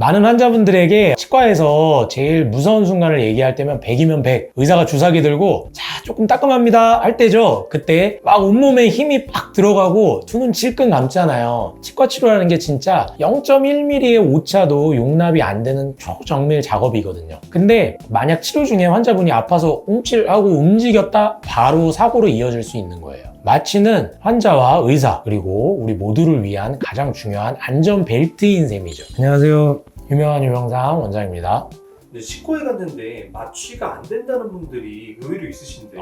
많은 환자분들에게 치과에서 제일 무서운 순간을 얘기할 때면 100이면 100, 의사가 주사기 들고 자 조금 따끔합니다 할 때죠. 그때 막 온몸에 힘이 팍 들어가고 두 눈 질끈 감잖아요. 치과 치료라는 게 진짜 0.1mm의 오차도 용납이 안 되는 초정밀 작업이거든요. 근데 만약 치료 중에 환자분이 아파서 움찔하고 움직였다 바로 사고로 이어질 수 있는 거예요. 마취는 환자와 의사 그리고 우리 모두를 위한 가장 중요한 안전 벨트인 셈이죠. 안녕하세요. 유명한 유명상 원장입니다. 근데 치과에 갔는데 마취가 안 된다는 분들이 의외로 있으신데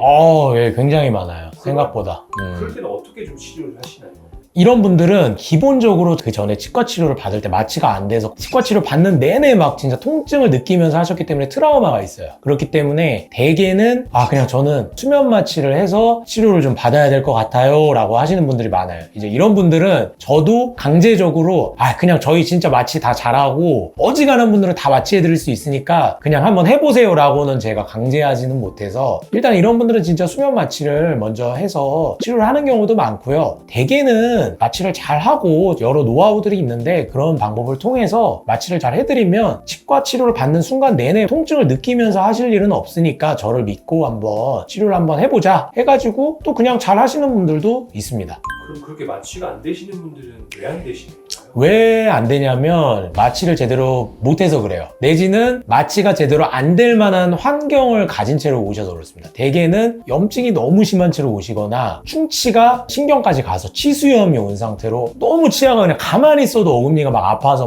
예, 굉장히 많아요. 생각보다. 그럴 때는 어떻게 좀 치료를 하시나요? 이런 분들은 기본적으로 그 전에 치과 치료를 받을 때 마취가 안 돼서 치과 치료 받는 내내 막 진짜 통증을 느끼면서 하셨기 때문에 트라우마가 있어요. 그렇기 때문에 대개는 그냥 저는 수면 마취를 해서 치료를 좀 받아야 될 것 같아요 라고 하시는 분들이 많아요. 이제 이런 분들은 저도 강제적으로 그냥 저희 진짜 마취 다 잘하고 어지간한 분들은 다 마취해 드릴 수 있으니까 그냥 한번 해보세요 라고는 제가 강제하지는 못해서 일단 이런 분들은 진짜 수면 마취를 먼저 해서 치료를 하는 경우도 많고요. 대개는 마취를 잘 하고 여러 노하우들이 있는데 그런 방법을 통해서 마취를 잘 해드리면 치과 치료를 받는 순간 내내 통증을 느끼면서 하실 일은 없으니까 저를 믿고 한번 치료를 한번 해보자 해가지고 또 그냥 잘 하시는 분들도 있습니다. 그럼 그렇게 마취가 안 되시는 분들은 왜 안 되시는 거예요? 왜 안 되냐면 마취를 제대로 못해서 그래요. 내지는 마취가 제대로 안 될 만한 환경을 가진 채로 오셔서 그렇습니다. 대개는 염증이 너무 심한 채로 오시거나 충치가 신경까지 가서 치수염이 온 상태로 너무 치아가 그냥 가만히 있어도 어금니가 막 아파서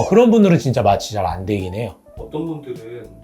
그런 분들은 진짜 마취 잘 안 되긴 해요. 어떤 분들은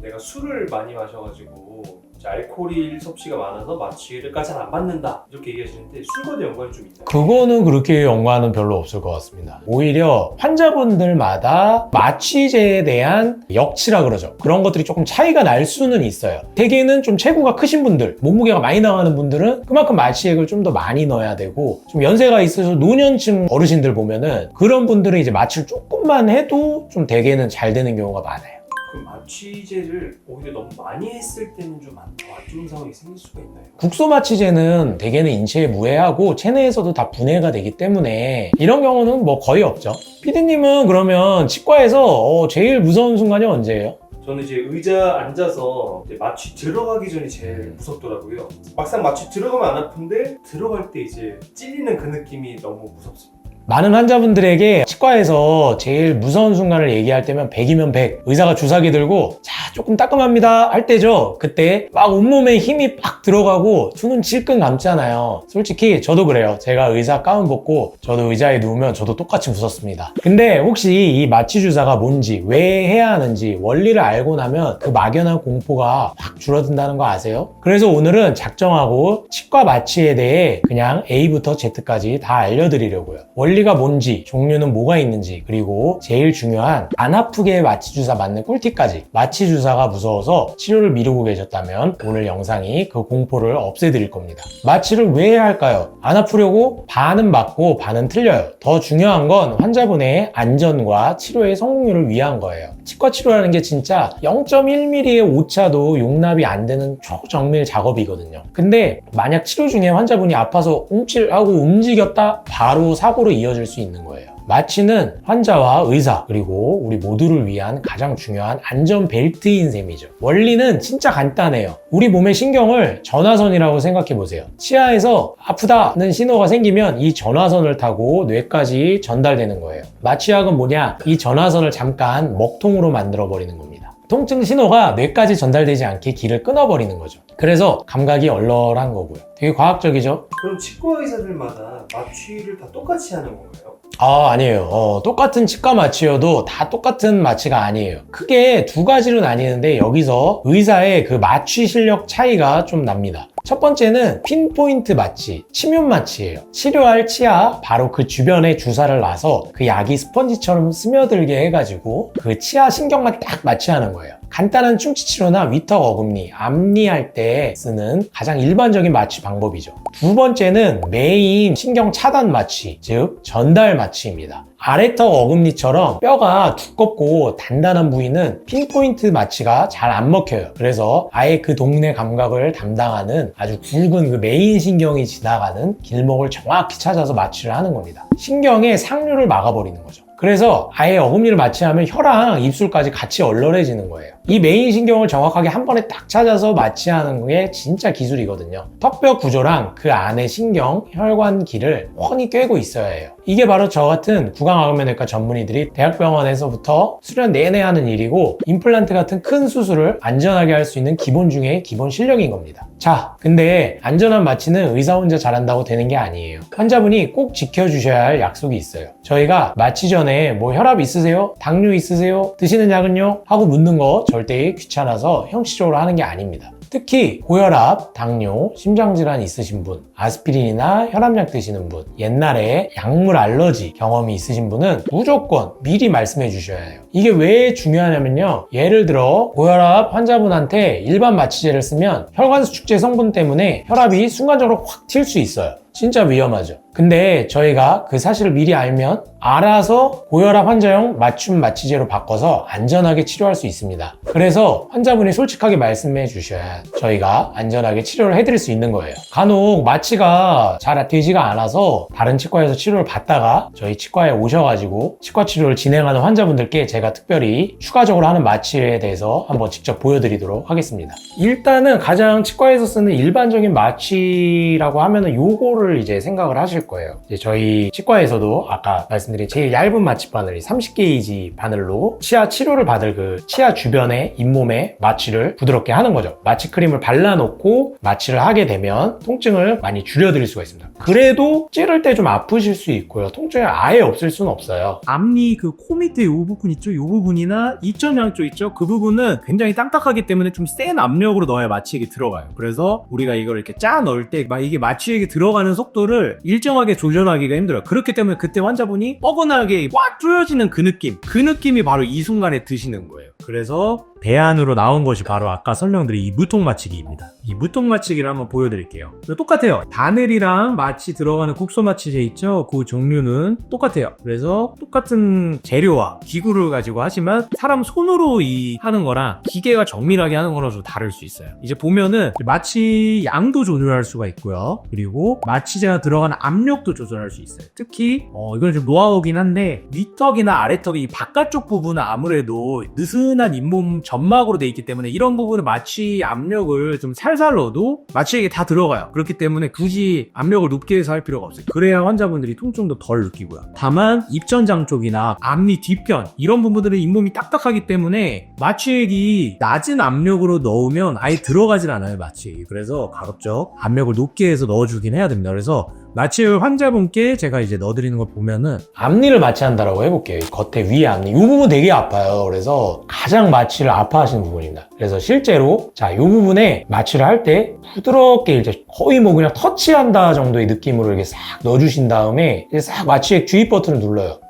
내가 술을 많이 마셔가지고 이제 알코올 섭취가 많아서 마취가 잘 안 받는다 이렇게 얘기하시는데 술과도 연관이 좀 있나요? 그거는 그렇게 연관은 별로 없을 것 같습니다. 오히려 환자분들마다 마취제에 대한 역치라 그러죠. 그런 것들이 조금 차이가 날 수는 있어요. 대개는 좀 체구가 크신 분들, 몸무게가 많이 나가는 분들은 그만큼 마취액을 좀 더 많이 넣어야 되고 좀 연세가 있어서 노년층 어르신들 보면은 그런 분들은 이제 마취를 조금만 해도 좀 대개는 잘 되는 경우가 많아요. 그럼 마취제를 오히려 너무 많이 했을 때는 좀 안 좋은 상황이 생길 수가 있나요? 국소 마취제는 대개는 인체에 무해하고 체내에서도 다 분해가 되기 때문에 이런 경우는 거의 없죠. PD님은 그러면 치과에서 제일 무서운 순간이 언제예요? 저는 이제 의자 앉아서 이제 마취 들어가기 전이 제일 무섭더라고요. 막상 마취 들어가면 안 아픈데 들어갈 때 이제 찔리는 그 느낌이 너무 무섭습니다. 많은 환자분들에게 치과에서 제일 무서운 순간을 얘기할 때면 100이면 100, 의사가 주사기 들고 자 조금 따끔합니다 할 때죠. 그때 막 온몸에 힘이 팍 들어가고 두 눈 질끈 감잖아요. 솔직히 저도 그래요. 제가 의사 가운 벗고 저도 의자에 누우면 저도 똑같이 무섭습니다. 근데 혹시 이 마취 주사가 뭔지 왜 해야 하는지 원리를 알고 나면 그 막연한 공포가 확 줄어든다는 거 아세요? 그래서 오늘은 작정하고 치과 마취에 대해 그냥 A부터 Z까지 다 알려드리려고요. 원리가 뭔지, 종류는 뭐가 있는지, 그리고 제일 중요한 안 아프게 마취 주사 맞는 꿀팁까지. 마취 주사가 무서워서 치료를 미루고 계셨다면 오늘 영상이 그 공포를 없애드릴 겁니다. 마취를 왜 해야 할까요? 안 아프려고 반은 맞고 반은 틀려요. 더 중요한 건 환자분의 안전과 치료의 성공률을 위한 거예요. 치과 치료라는 게 진짜 0.1mm의 오차도 용납이 안 되는 초정밀 작업이거든요. 근데 만약 치료 중에 환자분이 아파서 움찔하고 움직였다 바로 사고로 이어질 수 있는 거예요. 마취는 환자와 의사 그리고 우리 모두를 위한 가장 중요한 안전 벨트인 셈이죠. 원리는 진짜 간단해요. 우리 몸의 신경을 전화선이라고 생각해 보세요. 치아에서 아프다는 신호가 생기면 이 전화선을 타고 뇌까지 전달되는 거예요. 마취약은 뭐냐? 이 전화선을 잠깐 먹통으로 만들어 버리는 겁니다. 통증 신호가 뇌까지 전달되지 않게 길을 끊어버리는 거죠. 그래서 감각이 얼얼한 거고요. 되게 과학적이죠? 그럼 치과 의사들마다 마취를 다 똑같이 하는 건가요? 아니에요. 똑같은 치과 마취여도 다 똑같은 마취가 아니에요. 크게 두 가지로 나뉘는데 여기서 의사의 그 마취 실력 차이가 좀 납니다. 첫 번째는 핀포인트 마취, 침윤 마취예요. 치료할 치아 바로 그 주변에 주사를 놔서 그 약이 스펀지처럼 스며들게 해가지고 그 치아 신경만 딱 마취하는 거예요. 간단한 충치 치료나 위턱 어금니, 앞니할 때 쓰는 가장 일반적인 마취 방법이죠. 두 번째는 메인 신경 차단 마취, 즉 전달 마취입니다. 아래턱 어금니처럼 뼈가 두껍고 단단한 부위는 핀포인트 마취가 잘 안 먹혀요. 그래서 아예 그 동네 감각을 담당하는 아주 굵은 그 메인 신경이 지나가는 길목을 정확히 찾아서 마취를 하는 겁니다. 신경의 상류를 막아버리는 거죠. 그래서 아예 어금니를 마취하면 혀랑 입술까지 같이 얼얼해지는 거예요. 이 메인 신경을 정확하게 한 번에 딱 찾아서 마취하는 게 진짜 기술이거든요. 턱뼈 구조랑 그 안에 신경, 혈관기를 훤히 꿰고 있어야 해요. 이게 바로 저 같은 구강암면외과 전문의들이 대학병원에서부터 수련 내내 하는 일이고, 임플란트 같은 큰 수술을 안전하게 할 수 있는 기본 중에 기본 실력인 겁니다. 자, 근데 안전한 마취는 의사 혼자 잘한다고 되는 게 아니에요. 환자분이 꼭 지켜주셔야 할 약속이 있어요. 저희가 마취 전에 뭐 혈압 있으세요? 당뇨 있으세요? 드시는 약은요? 하고 묻는 거 절대 귀찮아서 형식적으로 하는 게 아닙니다. 특히 고혈압, 당뇨, 심장질환 있으신 분, 아스피린이나 혈압약 드시는 분, 옛날에 약물 알러지 경험이 있으신 분은 무조건 미리 말씀해 주셔야 해요. 이게 왜 중요하냐면요, 예를 들어 고혈압 환자분한테 일반 마취제를 쓰면 혈관 수축제 성분 때문에 혈압이 순간적으로 확 튈 수 있어요. 진짜 위험하죠. 근데 저희가 그 사실을 미리 알면 알아서 고혈압 환자용 맞춤 마취제로 바꿔서 안전하게 치료할 수 있습니다. 그래서 환자분이 솔직하게 말씀해 주셔야 저희가 안전하게 치료를 해드릴 수 있는 거예요. 간혹 마취가 잘 되지가 않아서 다른 치과에서 치료를 받다가 저희 치과에 오셔가지고 치과 치료를 진행하는 환자분들께 제가 특별히 추가적으로 하는 마취에 대해서 한번 직접 보여드리도록 하겠습니다. 일단은 가장 치과에서 쓰는 일반적인 마취라고 하면은 요거를 이제 생각을 하실 거예요. 이제 저희 치과에서도 아까 말씀드린 제일 얇은 마취 바늘이 30게이지 바늘로 치아 치료를 받을 그 치아 주변에 잇몸에 마취를 부드럽게 하는 거죠. 마취 크림을 발라놓고 마취를 하게 되면 통증을 많이 줄여드릴 수가 있습니다. 그래도 찌를 때 좀 아프실 수 있고요. 통증이 아예 없을 수는 없어요. 앞니 그 코 밑에 이 부분 있죠? 이 부분이나 이점양 쪽 있죠? 그 부분은 굉장히 딱딱하기 때문에 좀 센 압력으로 넣어야 마취액이 들어가요. 그래서 우리가 이걸 이렇게 짜 넣을 때 막 이게 마취액이 들어가는 속도를 일정하게 조절하기가 힘들어요. 그렇기 때문에 그때 환자분이 뻐근하게 꽉 조여지는 그 느낌이 바로 이 순간에 드시는 거예요. 그래서 대안으로 나온 것이 바로 아까 설명드린 이 무통 마취기입니다. 이 무통 마취기를 한번 보여드릴게요. 똑같아요. 바늘이랑 마취 들어가는 국소 마취제 있죠? 그 종류는 똑같아요. 그래서 똑같은 재료와 기구를 가지고 하지만 사람 손으로 하는 거랑 기계가 정밀하게 하는 거랑 좀 다를 수 있어요. 이제 보면은 마취 양도 조절할 수가 있고요. 그리고 마취제가 들어가는 압력도 조절할 수 있어요. 특히 이건 좀 노하우긴 한데 윗턱이나 아래턱이 바깥쪽 부분은 아무래도 느슨한 잇몸 점막으로 돼 있기 때문에 이런 부분은 마취 압력을 좀 살살 넣어도 마취액이 다 들어가요. 그렇기 때문에 굳이 압력을 높게 해서 할 필요가 없어요. 그래야 환자분들이 통증도 덜 느끼고요. 다만 입천장 쪽이나 앞니 뒤편 이런 부분들은 잇몸이 딱딱하기 때문에 마취액이 낮은 압력으로 넣으면 아예 들어가질 않아요, 마취액이. 그래서 가급적 압력을 높게 해서 넣어주긴 해야 됩니다. 그래서 마취액을 환자분께 제가 이제 넣어드리는 걸 보면은 앞니를 마취한다라고 해볼게요. 겉에 위에 앞니. 이 부분 되게 아파요. 그래서 가장 마취를 아파하시는 부분입니다. 그래서 실제로 이 부분에 마취를 할 때 부드럽게 이제 거의 뭐 그냥 터치한다 정도의 느낌으로 이렇게 싹 넣어주신 다음에 이제 싹 마취액 주입 버튼을 눌러요.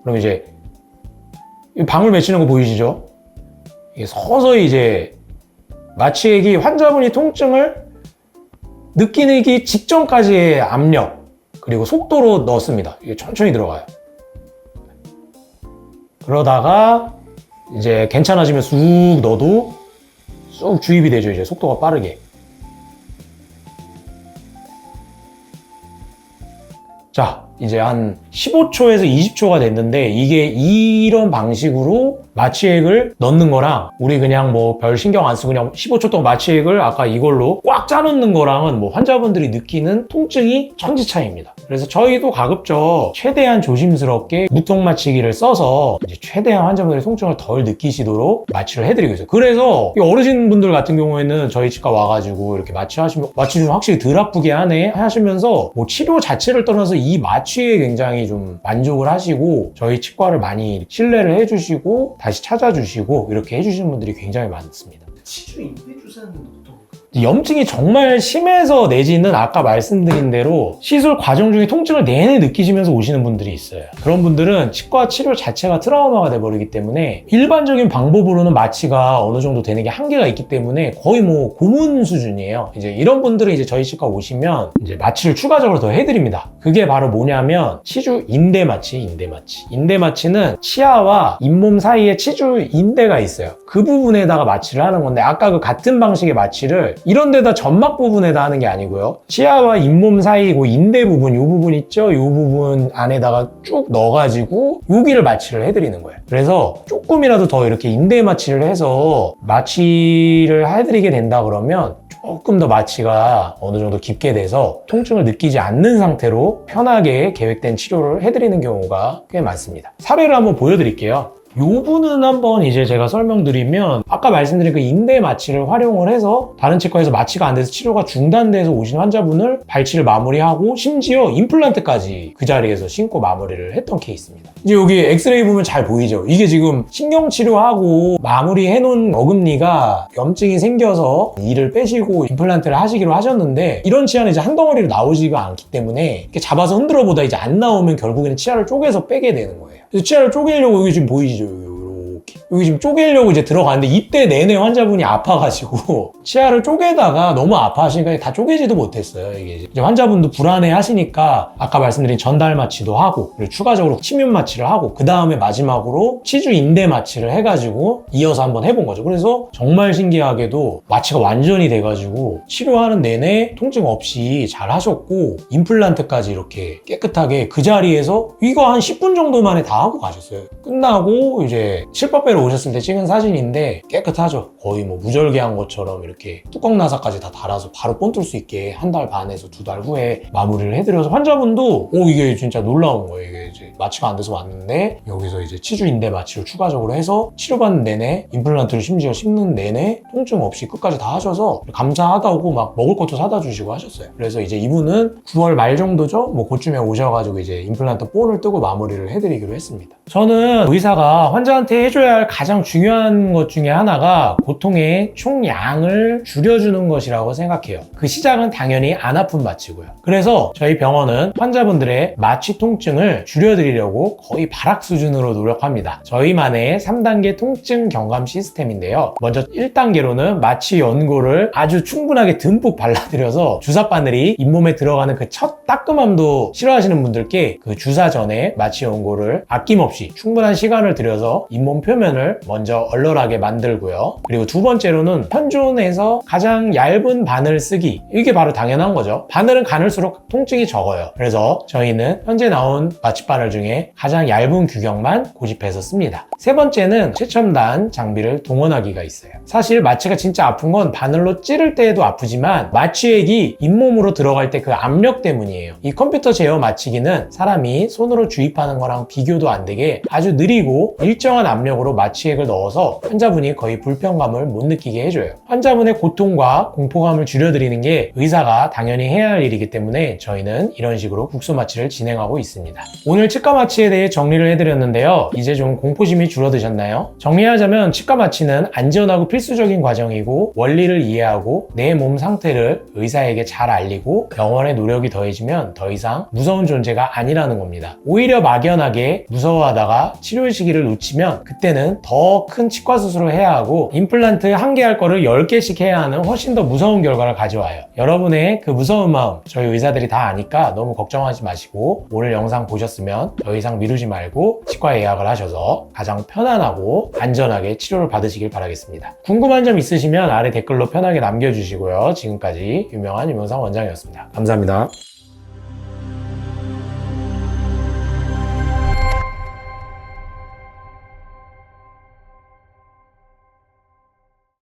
그럼 이제 방울 맺히는 거 보이시죠? 이게 서서히 이제 마취액이 환자분이 통증을 느끼기 직전까지의 압력 그리고 속도로 넣습니다. 이게 천천히 들어가요. 그러다가 이제 괜찮아지면 쑥 넣어도 쑥 주입이 되죠. 이제 속도가 빠르게. 자, 이제 한 15초에서 20초가 됐는데 이게 이런 방식으로 마취액을 넣는 거랑 우리 그냥 뭐 별 신경 안 쓰고 그냥 15초 동안 마취액을 아까 이걸로 꽉 짜놓는 거랑은 뭐 환자분들이 느끼는 통증이 천지 차이입니다. 그래서 저희도 가급적 최대한 조심스럽게 무통 마취기를 써서 이제 최대한 환자분들의 통증을 덜 느끼시도록 마취를 해드리고 있어요. 그래서 어르신분들 같은 경우에는 저희 치과 와가지고 이렇게 마취하시면 마취 좀 확실히 덜 아프게 하네 하시면서 뭐 치료 자체를 떠나서 이 마취에 굉장히 좀 만족을 하시고 저희 치과를 많이 신뢰를 해주시고 다시 찾아주시고 이렇게 해주시는 분들이 굉장히 많습니다. 치주 인대 주사는 보통 염증이 정말 심해서 내지는 아까 말씀드린 대로 시술 과정 중에 통증을 내내 느끼시면서 오시는 분들이 있어요. 그런 분들은 치과 치료 자체가 트라우마가 돼버리기 때문에 일반적인 방법으로는 마취가 어느 정도 되는 게 한계가 있기 때문에 거의 뭐 고문 수준이에요. 이제 이런 분들은 이제 저희 치과 오시면 이제 마취를 추가적으로 더 해드립니다. 그게 바로 뭐냐면 치주 인대 마취, 인대 마취는 치아와 잇몸 사이에 치주 인대가 있어요. 그 부분에다가 마취를 하는 건데 아까 그 같은 방식의 마취를 이런 데다 점막 부분에다 하는 게 아니고요. 치아와 잇몸 사이 그 인대 부분, 이 부분 있죠? 이 부분 안에다가 쭉 넣어가지고 여기를 마취를 해드리는 거예요. 그래서 조금이라도 더 이렇게 인대 마취를 해서 마취를 해드리게 된다 그러면 조금 더 마취가 어느 정도 깊게 돼서 통증을 느끼지 않는 상태로 편하게 계획된 치료를 해드리는 경우가 꽤 많습니다. 사례를 한번 보여드릴게요. 이 부분은 한번 이제 제가 설명드리면 아까 말씀드린 그 인대 마취를 활용을 해서 다른 치과에서 마취가 안 돼서 치료가 중단돼서 오신 환자분을 발치를 마무리하고 심지어 임플란트까지 그 자리에서 신고 마무리를 했던 케이스입니다. 이제 여기 엑스레이 보면 잘 보이죠? 이게 지금 신경치료하고 마무리해놓은 어금니가 염증이 생겨서 이를 빼시고 임플란트를 하시기로 하셨는데 이런 치아는 이제 한 덩어리로 나오지가 않기 때문에 이렇게 잡아서 흔들어 보다 이제 안 나오면 결국에는 치아를 쪼개서 빼게 되는 거예요. 그래서 치아를 쪼개려고 여기 지금 보이시죠? 이렇게. 여기 지금 쪼개려고 이제 들어가는데 이때 내내 환자분이 아파가지고 치아를 쪼개다가 너무 아파하시니까 다 쪼개지도 못했어요. 이게 이제 환자분도 불안해 하시니까 아까 말씀드린 전달 마취도 하고 그리고 추가적으로 침윤 마취를 하고 그 다음에 마지막으로 치주 인대 마취를 해가지고 이어서 한번 해본 거죠. 그래서 정말 신기하게도 마취가 완전히 돼가지고 치료하는 내내 통증 없이 잘 하셨고 임플란트까지 이렇게 깨끗하게 그 자리에서 이거 한 10분 정도 만에 다 하고 가셨어요. 끝나고 이제 실밥배로 오셨을 때 찍은 사진인데 깨끗하죠. 거의 뭐 무절개한 것처럼 이렇게 뚜껑 나사까지 다 달아서 바로 본뜰 수 있게 한 달 반에서 2달 후에 마무리를 해드려서 환자분도 이게 진짜 놀라운 거예요. 이게 이제 마취가 안 돼서 왔는데 여기서 이제 치주 인대 마취를 추가적으로 해서 치료받는 내내 임플란트를 심지어 심는 내내 통증 없이 끝까지 다 하셔서 감사하다고 막 먹을 것도 사다 주시고 하셨어요. 그래서 이제 이분은 9월 말 정도죠? 뭐 그쯤에 오셔가지고 이제 임플란트 본을 뜨고 마무리를 해드리기로 했습니다. 저는 의사가 환자한테 해줘야 할 가장 중요한 것 중에 하나가 고통의 총량을 줄여주는 것이라고 생각해요. 그 시작은 당연히 안 아픈 마취고요. 그래서 저희 병원은 환자분들의 마취 통증을 줄여드리려고 거의 발악 수준으로 노력합니다. 저희만의 3단계 통증 경감 시스템인데요. 먼저 1단계로는 마취 연고를 아주 충분하게 듬뿍 발라드려서 주사 바늘이 잇몸에 들어가는 그 첫 따끔함도 싫어하시는 분들께 그 주사 전에 마취 연고를 아낌없이 충분한 시간을 들여서 잇몸 표면을 먼저 얼얼하게 만들고요. 그리고 두 번째로는 편존에서 가장 얇은 바늘 쓰기. 이게 바로 당연한 거죠. 바늘은 가늘수록 통증이 적어요. 그래서 저희는 현재 나온 마취바늘 중에 가장 얇은 규격만 고집해서 씁니다. 세 번째는 최첨단 장비를 동원하기가 있어요. 사실 마취가 진짜 아픈 건 바늘로 찌를 때에도 아프지만 마취액이 잇몸으로 들어갈 때 그 압력 때문이에요. 이 컴퓨터 제어 마취기는 사람이 손으로 주입하는 거랑 비교도 안 되게 아주 느리고 일정한 압력으로 마취액을 넣어서 환자분이 거의 불편감을 못 느끼게 해줘요. 환자분의 고통과 공포감을 줄여드리는 게 의사가 당연히 해야 할 일이기 때문에 저희는 이런 식으로 국소 마취를 진행하고 있습니다. 오늘 치과 마취에 대해 정리를 해드렸는데요. 이제 좀 공포심이 줄어드셨나요? 정리하자면 치과 마취는 안전하고 필수적인 과정이고 원리를 이해하고 내 몸 상태를 의사에게 잘 알리고 병원의 노력이 더해지면 더 이상 무서운 존재가 아니라는 겁니다. 오히려 막연하게 무서워하다가 치료 시기를 놓치면 그때는 더 큰 치과 수술을 해야 하고 임플란트 1개 할 거를 10개씩 해야 하는 훨씬 더 무서운 결과를 가져와요. 여러분의 그 무서운 마음 저희 의사들이 다 아니까 너무 걱정하지 마시고 오늘 영상 보셨으면 더 이상 미루지 말고 치과 예약을 하셔서 가장 편안하고 안전하게 치료를 받으시길 바라겠습니다. 궁금한 점 있으시면 아래 댓글로 편하게 남겨주시고요. 지금까지 유명한 유명상 원장이었습니다. 감사합니다.